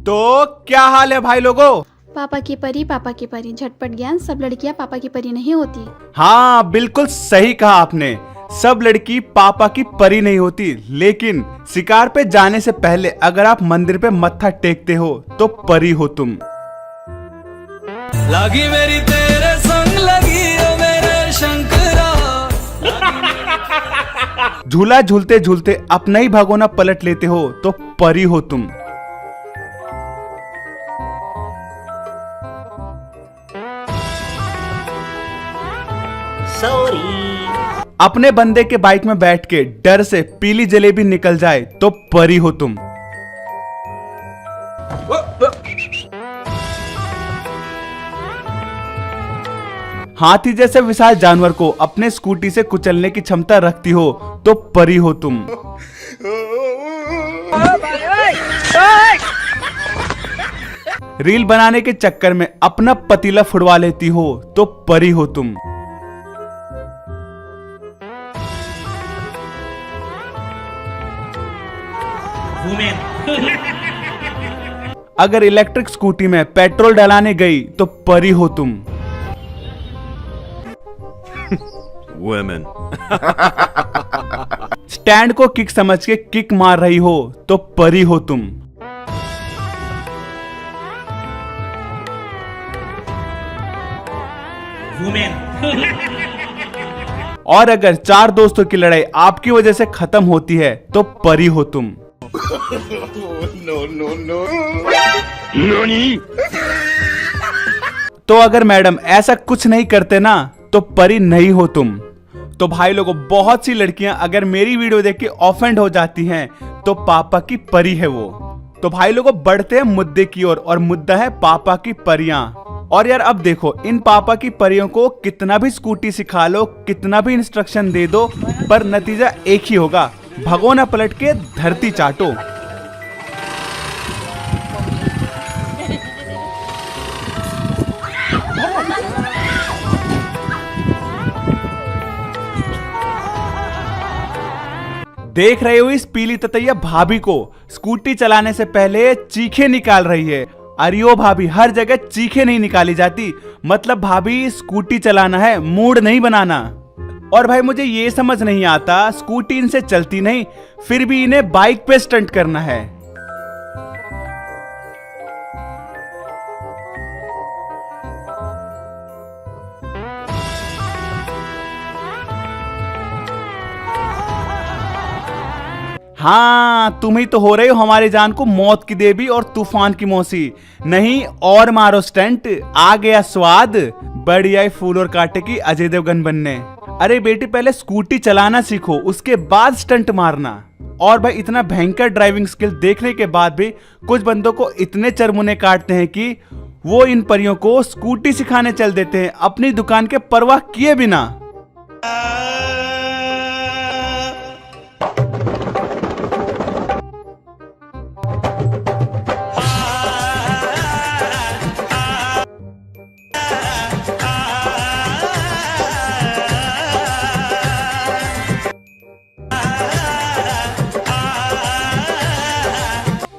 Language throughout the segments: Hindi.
तो क्या हाल है भाई लोगों। पापा की परी झटपट ज्ञान। सब लड़कियां पापा की परी नहीं होती। हाँ बिल्कुल सही कहा आपने। सब लड़की पापा की परी नहीं होती, लेकिन शिकार पे जाने से पहले अगर आप मंदिर पे मत्था टेकते हो तो परी हो तुम। लगी मेरी तेरे संग लगी ओ मेरे शंकरा। झूला झूलते झूलते अपना ही भगोना पलट लेते हो तो परी हो तुम। अपने बंदे के बाइक में बैठ के डर से पीली जलेबी निकल जाए तो परी हो तुम। हाथी जैसे विशाल जानवर को अपने स्कूटी से कुचलने की क्षमता रखती हो तो परी हो तुम। रील बनाने के चक्कर में अपना पतीला फुड़वा लेती हो तो परी हो तुम। अगर इलेक्ट्रिक स्कूटी में पेट्रोल डलाने गई तो परी हो तुम। Women. स्टैंड को किक समझ के किक मार रही हो तो परी हो तुम। और अगर चार दोस्तों की लड़ाई आपकी वजह से खत्म होती है तो परी हो तुम। तो अगर मैडम ऐसा कुछ नहीं करते ना तो परी नहीं हो तुम। तो भाई लोगों, बहुत सी लड़कियां अगर मेरी वीडियो देख के ऑफेंड हो जाती हैं तो पापा की परी है वो। तो भाई लोगों, बढ़ते हैं मुद्दे की ओर, और मुद्दा है पापा की परियां। और यार अब देखो, इन पापा की परियों को कितना भी स्कूटी सिखा लो, कितना भी इंस्ट्रक्शन दे दो, पर नतीजा एक ही होगा, भगोना पलट के धरती चाटो। देख रहे हो इस पीली ततैया भाभी को स्कूटी चलाने से पहले चीखे निकाल रही है। अरे ओ भाभी, हर जगह चीखे नहीं निकाली जाती। मतलब भाभी, स्कूटी चलाना है, मूड नहीं बनाना। और भाई मुझे ये समझ नहीं आता, स्कूटी इनसे चलती नहीं, फिर भी इन्हें बाइक पे स्टंट करना है। हाँ, तुम ही तो हो रहे हो हमारी जान को मौत की देवी और तूफान की मौसी। नहीं और मारो स्टंट, आ गया स्वाद। बड़ी आई फूल और कांटे की अजय देवगन बनने। अरे बेटी, पहले स्कूटी चलाना सीखो, उसके बाद स्टंट मारना। और भाई, इतना भयंकर ड्राइविंग स्किल देखने के बाद भी कुछ बंदों को इतने चरमुने काटते हैं कि वो इन परियों को स्कूटी सिखाने चल देते हैं, अपनी दुकान के परवाह किए बिना।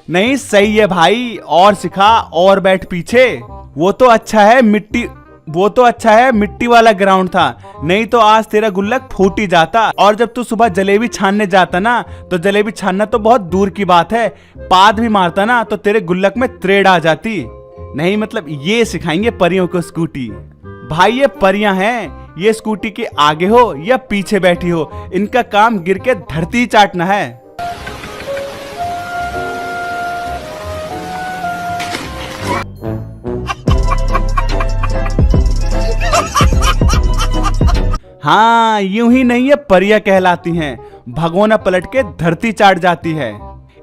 नहीं, सही है भाई, और सिखा और बैठ पीछे। वो तो अच्छा है मिट्टी वाला ग्राउंड था, नहीं तो आज तेरा गुल्लक फूट ही जाता। और जब तू सुबह जलेबी छानने जाता ना, तो जलेबी छानना तो बहुत दूर की बात है, पाद भी मारता ना तो तेरे गुल्लक में त्रेड़ आ जाती। नहीं मतलब ये सिखाएंगे परियों को स्कूटी। भाई ये परियां हैं, ये स्कूटी के आगे हो या पीछे बैठी हो, इनका काम गिर के धरती चाटना है। हाँ, यूं ही नहीं, ये परियां कहलाती हैं, भगोना पलट के धरती चाट जाती है।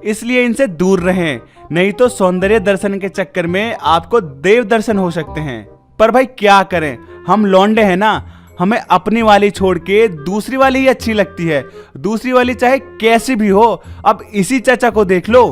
इसलिए इनसे दूर रहें, नहीं तो सौंदर्य दर्शन के चक्कर में आपको देव दर्शन हो सकते हैं। पर भाई क्या करें, हम लौंडे हैं ना, हमें अपनी वाली छोड़ के दूसरी वाली ही अच्छी लगती है। दूसरी वाली चाहे कैसी भी हो। अब इसी चाचा को देख लो।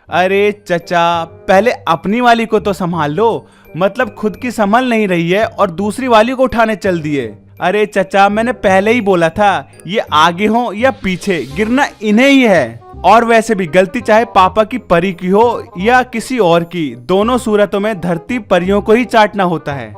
अरे चचा, पहले अपनी वाली को तो संभाल लो। मतलब खुद की संभल नहीं रही है और दूसरी वाली को उठाने चल दिए। अरे चचा, मैंने पहले ही बोला था, ये आगे हो या पीछे, गिरना इन्हें ही है। और वैसे भी गलती चाहे पापा की परी की हो या किसी और की, दोनों सूरतों में धरती परियों को ही चाटना होता है।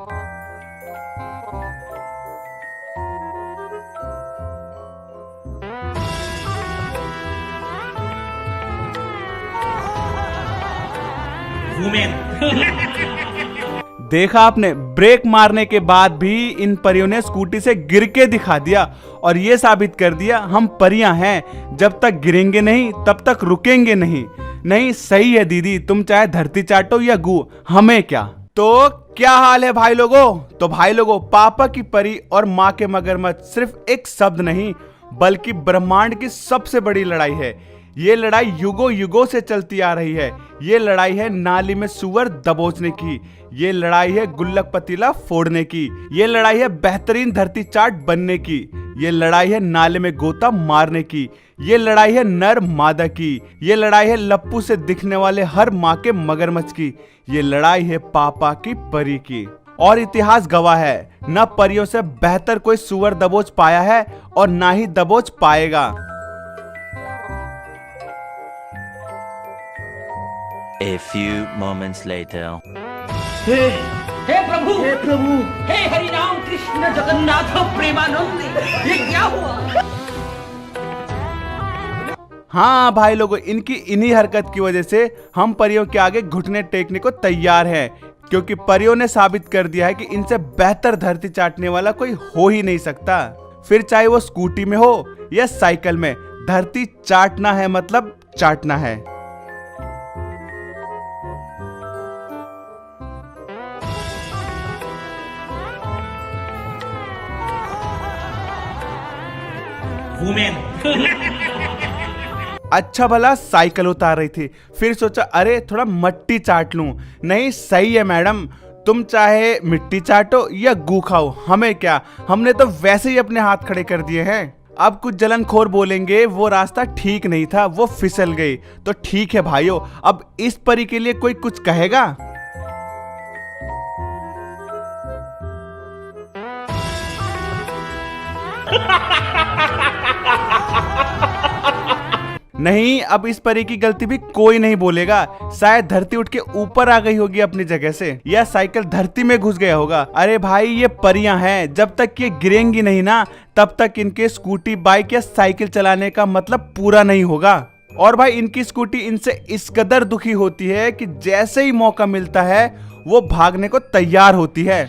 देखा आपने, ब्रेक मारने के बाद भी इन परियों ने स्कूटी से गिर के दिखा दिया और ये साबित कर दिया हम परियां हैं, जब तक गिरेंगे नहीं तब तक रुकेंगे नहीं। नहीं सही है दीदी, तुम चाहे धरती चाटो या गू, हमें क्या। तो क्या हाल है भाई लोगों? तो भाई लोगों, पापा की परी और माँ के मगरमच्छ सिर्फ एक शब्द नहीं बल्कि ब्रह्मांड की सबसे बड़ी लड़ाई है। ये लड़ाई युगों युगों से चलती आ रही है। ये लड़ाई है नाली में सुअर दबोचने की। ये लड़ाई है गुल्लक पतीला फोड़ने की। ये लड़ाई है बेहतरीन धरती चाट बनने की। ये लड़ाई है नाले में गोता मारने की। ये लड़ाई है नर मादा की। ये लड़ाई है लप्पू से दिखने वाले हर माँ के मगरमच्छ की। ये लड़ाई है पापा की परी की। और इतिहास गवाह है, न परियों से बेहतर कोई सुअर दबोच पाया है और ना ही दबोच पाएगा। A few moments later. हे प्रभु, हे हरि राम कृष्ण जगन्नाथ प्रेमानंद, ये क्या हुआ? हाँ भाई लोगों, इनकी इन्हीं हरकत की वजह से हम परियों के आगे घुटने टेकने को तैयार हैं, क्योंकि परियों ने साबित कर दिया है कि इनसे बेहतर धरती चाटने वाला कोई हो ही नहीं सकता। फिर चाहे वो स्कूटी में हो या साइकिल में, धरती चाटना है मतलब चाटना है। अच्छा भला साइकिल उतार रही थी, फिर सोचा अरे थोड़ा मट्टी चाट लूं। नहीं सही है मैडम, तुम चाहे मिट्टी चाटो या गू खाओ, हमें क्या, हमने तो वैसे ही अपने हाथ खड़े कर दिए हैं। अब कुछ जलनखोर बोलेंगे वो रास्ता ठीक नहीं था, वो फिसल गई। तो ठीक है भाइयों, अब इस परी के लिए कोई कुछ कहेगा? नहीं, अब इस परी की गलती भी कोई नहीं बोलेगा। शायद धरती उठ के ऊपर आ गई होगी अपनी जगह से, या साइकिल धरती में घुस गया होगा। अरे भाई, ये परियां हैं, जब तक ये गिरेंगी नहीं ना तब तक इनके स्कूटी, बाइक या साइकिल चलाने का मतलब पूरा नहीं होगा। और भाई, इनकी स्कूटी इनसे इस कदर दुखी होती है कि जैसे ही मौका मिलता है वो भागने को तैयार होती है।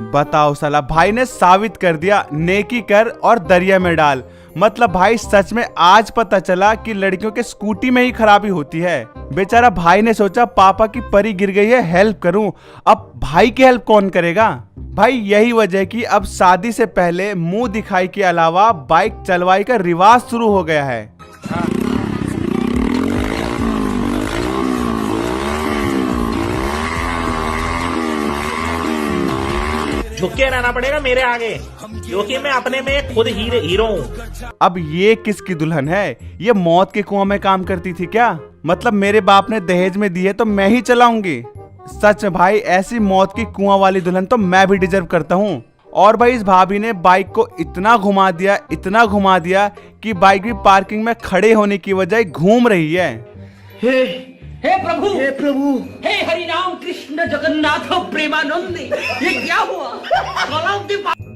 बताओ साला, भाई ने साबित कर दिया, नेकी कर और दरिया में डाल। मतलब भाई सच में आज पता चला कि लड़कियों के स्कूटी में ही खराबी होती है। बेचारा भाई ने सोचा पापा की परी गिर गई है, हेल्प करूं। अब भाई की हेल्प कौन करेगा? भाई यही वजह कि अब शादी से पहले मुंह दिखाई के अलावा बाइक चलवाई का रिवाज शुरू हो गया है। झुक के रहना पड़ेगा मेरे आगे, क्योंकि मैं अपने में खुद हीरो हूँ। अब ये किसकी दुल्हन है? ये मौत के कुआं में काम करती थी क्या? मतलब मेरे बाप ने दहेज में दी है तो मैं ही चलाऊंगी? सच में भाई, ऐसी मौत की कुआं वाली दुल्हन तो मैं भी डिजर्व करता हूँ। और भाई, इस भाभी ने बाइक को इतना घुमा दिया, इतना घुमा दिया कि बाइक भी पार्किंग में खड़े होने की बजाय घूम रही है। हे प्रभु, हे हरि राम कृष्ण जगन्नाथ प्रेमानंद, ये क्या हुआ?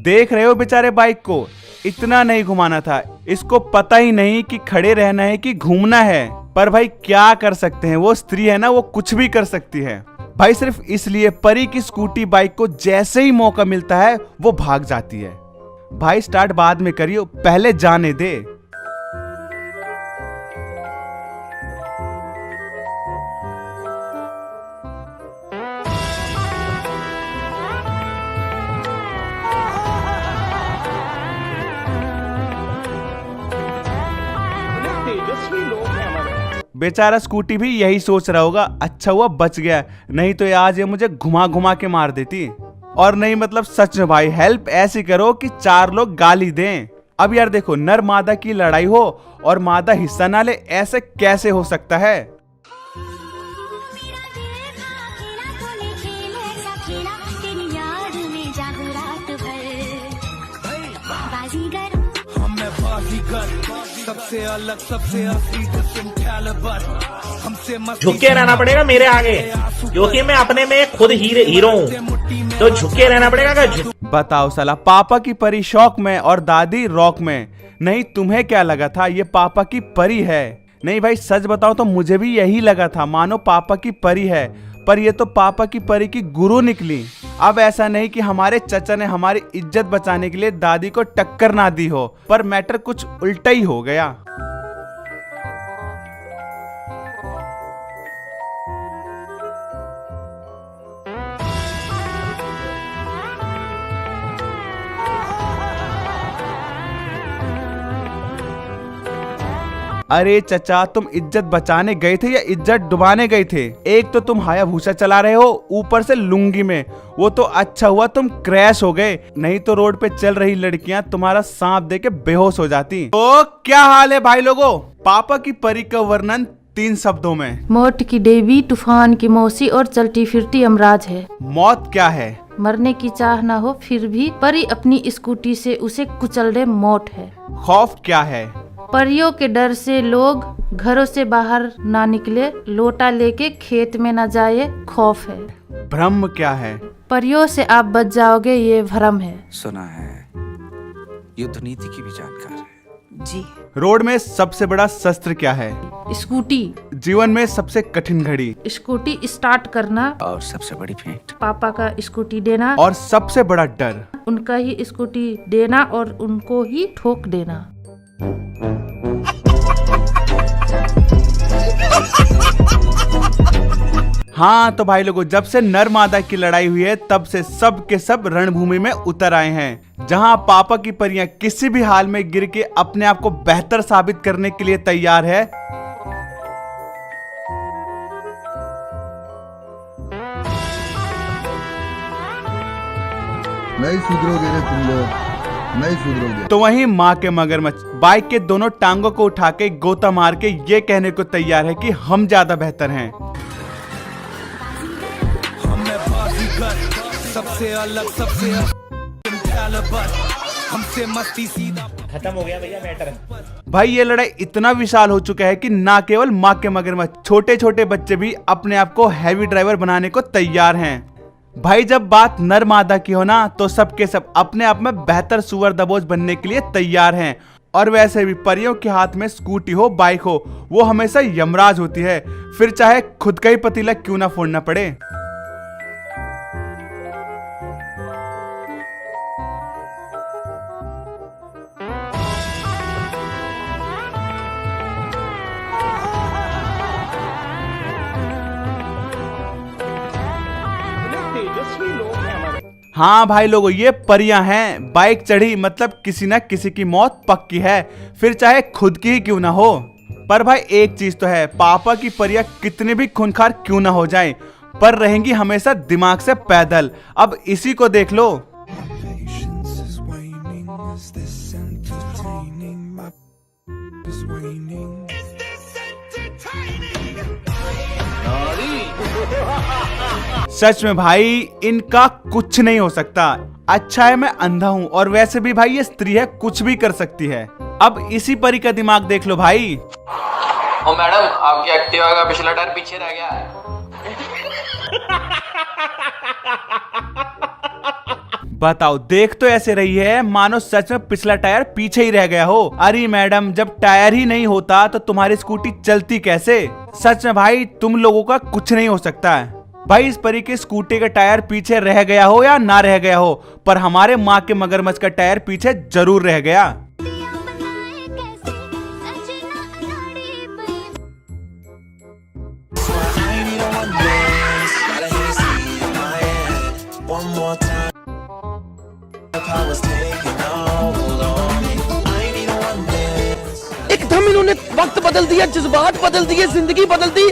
देख रहे हो बेचारे बाइक को, इतना नहीं घुमाना था। इसको पता ही नहीं कि खड़े रहना है कि घूमना है। पर भाई क्या कर सकते हैं, वो स्त्री है ना, वो कुछ भी कर सकती है। भाई सिर्फ इसलिए परी की स्कूटी बाइक को जैसे ही मौका मिलता है वो भाग जाती है। भाई स्टार्ट बाद में करियो, पहले जाने दे। बेचारा स्कूटी भी यही सोच रहा होगा, अच्छा हुआ बच गया, नहीं तो आज ये मुझे घुमा घुमा के मार देती। और नहीं मतलब सच में भाई, हेल्प ऐसी करो कि 4 लोग गाली दें। अब यार देखो, नर मादा की लड़ाई हो और मादा हिस्सा ना ले, ऐसे कैसे हो सकता है? सबसे अलग सबसे असली डिफरेंट कैलिबर हमसे मस्ती झुक के रहना पड़ेगा मेरे आगे, क्योंकि मैं अपने में खुद हीरो हूँ। तो झुक के रहना पड़ेगा क्या? बताओ साला, पापा की परी शौक में और दादी रॉक में। नहीं तुम्हें क्या लगा था ये पापा की परी है? नहीं भाई सच बताओ तो मुझे भी यही लगा था, मानो पापा की परी है, पर ये तो पापा की परी की गुरु निकली। अब ऐसा नहीं कि हमारे चचा ने हमारी इज्जत बचाने के लिए दादी को टक्कर ना दी हो, पर मैटर कुछ उल्टा ही हो गया। अरे चचा, तुम इज्जत बचाने गए थे या इज्जत डुबाने गए थे? एक तो तुम हायाभूसा चला रहे हो, ऊपर से लुंगी में। वो तो अच्छा हुआ तुम क्रैश हो गए, नहीं तो रोड पे चल रही लड़कियां तुम्हारा सांप देके बेहोश हो जाती। तो क्या हाल है भाई लोगों? पापा की परी का वर्णन 3 शब्दों में। मौत की देवी, तूफान की मौसी और चलती फिरती अमराज है। मौत क्या है? मरने की चाह ना हो फिर भी परी अपनी स्कूटी से उसे कुचल दे, मौत है। खौफ क्या है? परियों के डर से लोग घरों से बाहर ना निकले, लोटा लेके खेत में ना जाए, खौफ है। भ्रम क्या है? परियों से आप बच जाओगे, ये भ्रम है। सुना है युद्ध नीति की भी जानकार है जी। रोड में सबसे बड़ा शस्त्र क्या है? स्कूटी। जीवन में सबसे कठिन घड़ी? स्कूटी स्टार्ट करना। और सबसे बड़ी भेंट पापा का स्कूटी देना। और सबसे बड़ा डर? उनका ही स्कूटी देना और उनको ही ठोक देना। हाँ तो भाई लोगों, जब से नर मादा की लड़ाई हुई है तब से सब के सब रणभूमि में उतर आए हैं, जहां पापा की परियां किसी भी हाल में गिर के अपने आप को बेहतर साबित करने के लिए तैयार है। नहीं सुधरोगे रे तुम लोग, नहीं सुधरोगे। तो वहीं माँ के मगरमच्छ बाइक के दोनों टांगों को उठा के गोता मार के ये कहने को तैयार है कि हम ज्यादा बेहतर हैं। सबसे अलग सबसे कैलिबर हमसे मस्ती सीधा। खत्म हो गया भैया मैटर। भाई ये लड़ाई इतना विशाल हो चुका है कि ना केवल माँ के मगरमच्छ, छोटे छोटे बच्चे भी अपने आप को हैवी ड्राइवर बनाने को तैयार हैं। भाई जब बात नर मादा की हो ना, तो सबके सब अपने आप में बेहतर सुअर दबोच बनने के लिए तैयार हैं। और वैसे भी परियों के हाथ में स्कूटी हो बाइक हो, वो हमेशा यमराज होती है, फिर चाहे खुद का ही पतीला क्यों ना फोड़ना पड़े। हाँ भाई लोगों, ये परियां हैं, बाइक चढ़ी मतलब किसी ना किसी की मौत पक्की है, फिर चाहे खुद की ही क्यों ना हो। पर भाई एक चीज तो है, पापा की परियां कितनी भी खूंखार क्यों ना हो जाएं, पर रहेंगी हमेशा दिमाग से पैदल। अब इसी को देख लो। सच में भाई इनका कुछ नहीं हो सकता। अच्छा है मैं अंधा हूँ, और वैसे भी भाई ये स्त्री है, कुछ भी कर सकती है। अब इसी परी का दिमाग देख लो भाई। ओ मैडम, आपकी एक्टिवा का पिछला टायर पीछे रह गया है। बताओ, देख तो ऐसे रही है मानो सच में पिछला टायर पीछे ही रह गया हो। अरे मैडम, जब टायर ही नहीं होता तो तुम्हारी स्कूटी चलती कैसे? सच में भाई तुम लोगों का कुछ नहीं हो सकता है। भाई इस परी के स्कूटी का टायर पीछे रह गया हो या ना रह गया हो, पर हमारे माँ के मगरमच्छ का टायर पीछे जरूर रह गया। एकदम इन्होंने वक्त बदल दिया, जज्बात बदल दिए, जिंदगी बदल दी।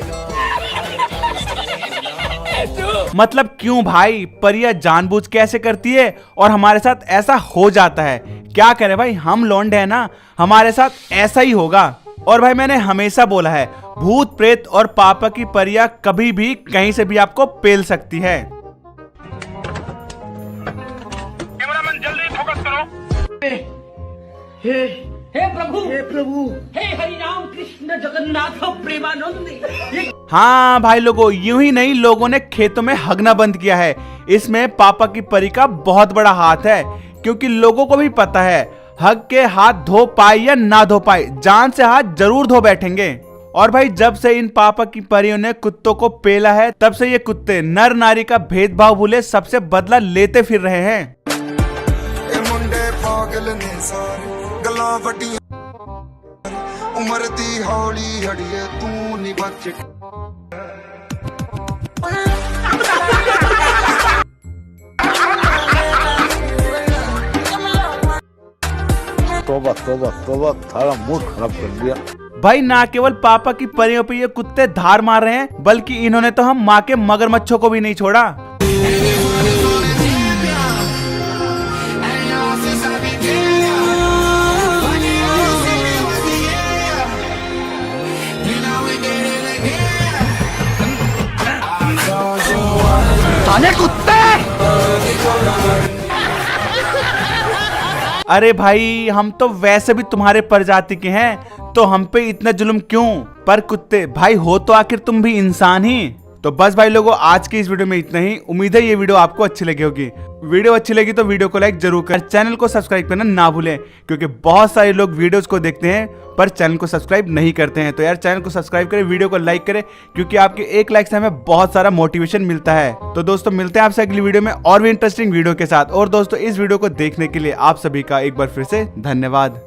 मतलब क्यों भाई, परियां जानबूझ के ऐसे करती है और हमारे साथ ऐसा हो जाता है। क्या करे भाई, हम लौंडे हैं ना, हमारे साथ ऐसा ही होगा। और भाई मैंने हमेशा बोला है, भूत प्रेत और पापा की परियां कभी भी कहीं से भी आपको पेल सकती है। कैमरामैन जल्दी फोकस करो। हे प्रभु, हे हरि नाम कृष्ण जगन्नाथ प्रेमानंद। हाँ भाई लोगों, यूं ही नहीं, लोगों ने खेतों में हगना बंद किया है। इसमें पापा की परी का बहुत बड़ा हाथ है, क्योंकि लोगों को भी पता है हग के हाथ धो पाए या ना धो पाए, जान से हाथ जरूर धो बैठेंगे। और भाई जब से इन पापा की परियों ने कुत्तों को पेला है, तब से ये कुत्ते नर नारी का भेदभाव भूले सबसे बदला लेते फिर रहे हैं। उम्र दी हौली हड़िए तू नहीं बच। तौबा तौबा तौबा, थारा मूड खराब कर दिया। भाई ना केवल पापा की परियों पे ये कुत्ते धार मार रहे हैं, बल्कि इन्होंने तो हम माँ के मगरमच्छों को भी नहीं छोड़ा। कुत्ते! अरे भाई हम तो वैसे भी तुम्हारे प्रजाति के हैं, तो हम पे इतना जुल्म क्यों? पर कुत्ते भाई हो तो आखिर तुम भी इंसान ही। तो बस भाई लोगों, आज की इस वीडियो में इतना ही। उम्मीद है ये वीडियो आपको अच्छी लगी होगी। वीडियो अच्छी लगी तो वीडियो को लाइक जरूर करें, चैनल को सब्सक्राइब करना ना भूलें, क्योंकि बहुत सारे लोग वीडियोस को देखते हैं पर चैनल को सब्सक्राइब नहीं करते हैं। तो यार चैनल को सब्सक्राइब करें, वीडियो को लाइक करें, क्योंकि आपके एक लाइक से हमें बहुत सारा मोटिवेशन मिलता है। तो दोस्तों मिलते हैं आपसे अगली वीडियो में और भी इंटरेस्टिंग वीडियो के साथ। और दोस्तों इस वीडियो को देखने के लिए आप सभी का एक बार फिर से धन्यवाद।